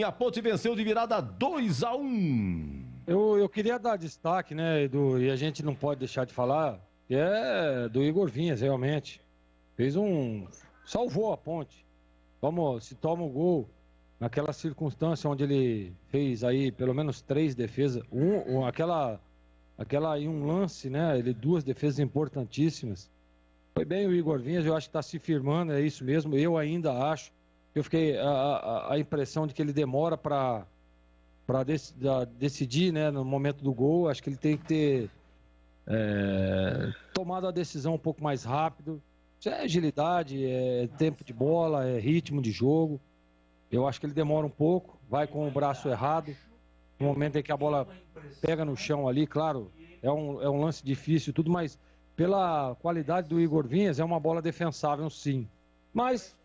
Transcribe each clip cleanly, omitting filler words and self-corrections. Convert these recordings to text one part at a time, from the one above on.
A Ponte venceu de virada 2-1. Eu queria dar destaque, né, Edu, e a gente não pode deixar de falar, que é do Igor Vinhas, realmente. Salvou a Ponte. Se toma o gol naquela circunstância onde ele fez aí pelo menos 3 defesas, aquela em um lance, né, duas defesas importantíssimas. Foi bem o Igor Vinhas, eu acho que está se firmando, é isso mesmo. Eu ainda acho, eu fiquei a impressão de que ele demora para decidir, né, no momento do gol. Acho que ele tem que ter tomado a decisão um pouco mais rápido. Isso é agilidade, é tempo de bola, é ritmo de jogo. Eu acho que ele demora um pouco, vai com o braço errado. No momento em que a bola pega no chão ali, claro, é um lance difícil e tudo, mas pela qualidade do Igor Vinhas, é uma bola defensável, sim. Mas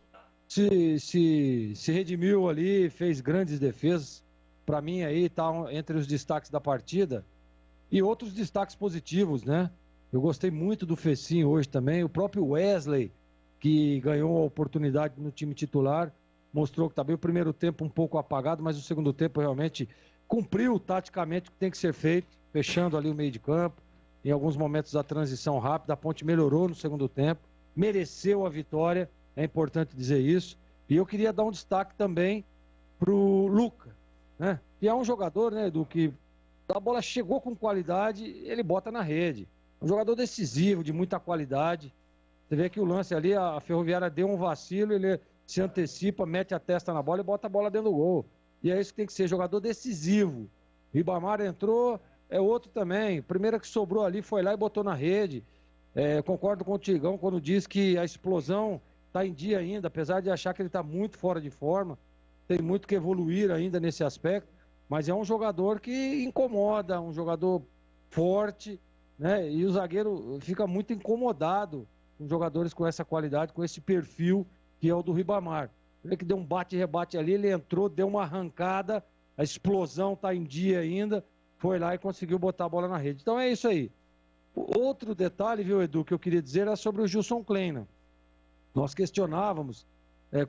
se redimiu ali, fez grandes defesas. Para mim aí tá entre os destaques da partida. E outros destaques positivos, né? Eu gostei muito do Fecim hoje também. O próprio Wesley, que ganhou a oportunidade no time titular, mostrou que também o primeiro tempo um pouco apagado, mas o segundo tempo realmente cumpriu taticamente o que tem que ser feito, fechando ali o meio de campo. Em alguns momentos da transição rápida, a Ponte melhorou no segundo tempo, mereceu a vitória, é importante dizer isso. E eu queria dar um destaque também pro Luca, né? Que é um jogador, né, que a bola chegou com qualidade, ele bota na rede. Um jogador decisivo, de muita qualidade. Você vê que o lance ali, a Ferroviária deu um vacilo, ele se antecipa, mete a testa na bola e bota a bola dentro do gol. E é isso que tem que ser, jogador decisivo. Ribamar entrou, é outro também. Primeira que sobrou ali, foi lá e botou na rede. Concordo com o Tigão quando diz que a explosão está em dia ainda, apesar de achar que ele está muito fora de forma. Tem muito que evoluir ainda nesse aspecto, mas é um jogador que incomoda, um jogador forte, né? E o zagueiro fica muito incomodado com jogadores com essa qualidade, com esse perfil que é o do Ribamar. Ele que deu um bate-rebate ali, ele entrou, deu uma arrancada, a explosão está em dia ainda, foi lá e conseguiu botar a bola na rede. Então é isso aí. Outro detalhe, viu, Edu, que eu queria dizer era sobre o Gilson Kleina. Nós questionávamos,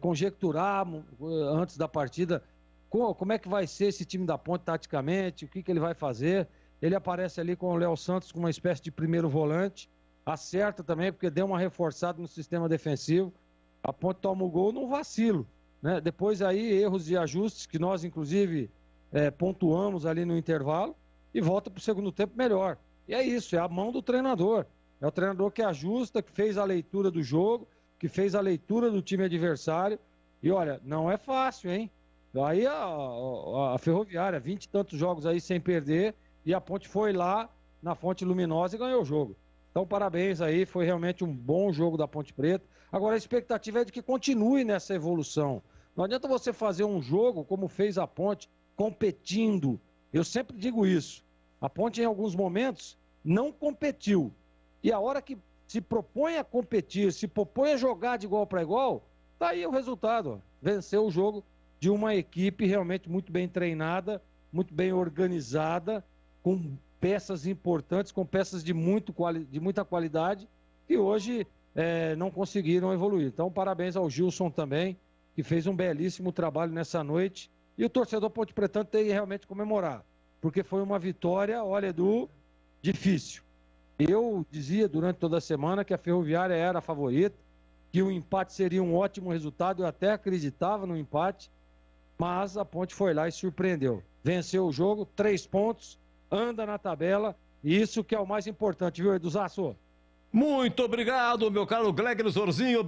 conjecturávamos antes da partida como é que vai ser esse time da Ponte taticamente, o que ele vai fazer. Ele aparece ali com o Léo Santos com uma espécie de primeiro volante, acerta também porque deu uma reforçada no sistema defensivo. A Ponte toma o gol num vacilo, né? Depois aí erros e ajustes que nós inclusive pontuamos ali no intervalo e volta para o segundo tempo melhor. E é isso, é a mão do treinador. É o treinador que ajusta, que fez a leitura do jogo, que fez a leitura do time adversário. E olha, não é fácil, hein? Aí a Ferroviária, 20 e tantos jogos aí sem perder, e a Ponte foi lá na Fonte Luminosa e ganhou o jogo. Então, parabéns aí, foi realmente um bom jogo da Ponte Preta. Agora, a expectativa é de que continue nessa evolução. Não adianta você fazer um jogo como fez a Ponte, competindo. Eu sempre digo isso. A Ponte, em alguns momentos, não competiu. E a hora que se propõe a competir, se propõe a jogar de igual para igual, tá aí o resultado. Ó. Venceu o jogo de uma equipe realmente muito bem treinada, muito bem organizada, com peças importantes, com peças de muita qualidade, que hoje não conseguiram evoluir. Então, parabéns ao Gilson também, que fez um belíssimo trabalho nessa noite. E o torcedor Ponte Pretano tem que realmente comemorar, porque foi uma vitória, olha, Edu, difícil. Eu dizia durante toda a semana que a Ferroviária era a favorita, que o empate seria um ótimo resultado, eu até acreditava no empate, mas a Ponte foi lá e surpreendeu. Venceu o jogo, 3 pontos, anda na tabela, e isso que é o mais importante, viu, Edu Zasso? Muito obrigado, meu caro Glegson Zorzinho.